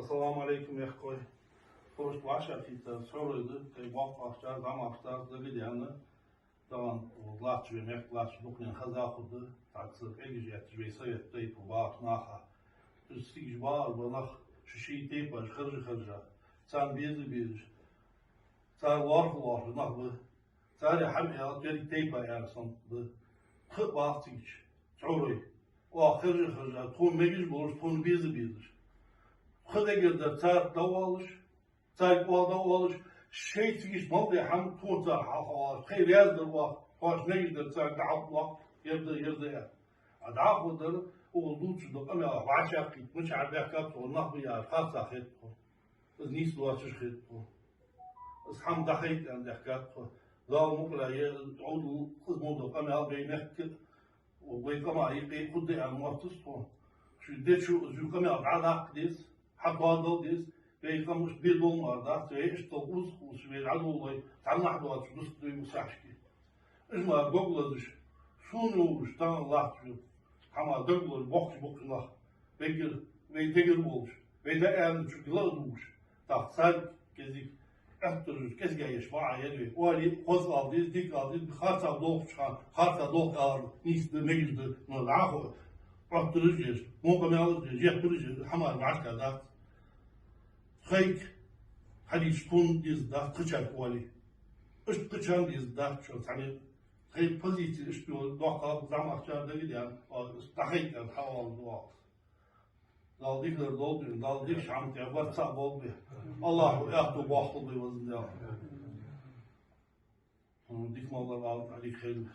Assalamu alaikum ekkoy. Hoş başa fitta soruydu. Kay bak başlar zam başlar da gidiyanı. Tamam, latçı yemek, latçı bugün hazakudu. Taksır egijiyatçı ve sayet teyip bak naha. Üstüge var bana şu şey teyip var kırıcı. Sen bir. Sen var nah bu. Sen hem ya teyip teyip yarsan bu. Kı vaktiç. Çoruy. O kırıcı. Ton megiz bulur, ton bir. خذ قدر تار دوالش تار دوالش شيء تيجي ما بدي حم تون تار حوار خير يقدر واحد واش نقدر تار دعوة واحد يرضى أدعاء قدر ولوش ده أنا وعشاقي مش عارف يحكي والنهب يا خاصة خير بس نيس لواتش خير بس حم دخيت عند يحكي لا مقلا يعود خذ موضوع أنا بينك وبيكما يقي خد عن موتصفه شو ده شو كم أبعاد عقديس حقادو ديس بيقامش بيدون مردا تيش توقوس وسوي عدو الله تعال حدوات بس دوي مساحشكي إجمع جوجلش شنو شتان الله شو حما دقل بوكس الله بيجر بيتجر بولش بيدا أنا شو كلاودوش تحصل كذي أكتر كذي جايش مع يدوي والي قص عبديس ديك عبديس خاطر دوق شان خاطر دوق عار نيس نجد نلعبه أكترجيش ممكن يعرض يحترج حما العسكر ده خيك حديث كون ديز ده قشر والي إيش قشر ديز ده شو يعني خيك بزيت إيش بيقول دوقة زعم أخشار ده جديا استحيت الحوار دوق دال ديكلر دال ديك شعم تعبر صعب به الله يأخذ واحد بوزن ده ديك ما الله عليك خير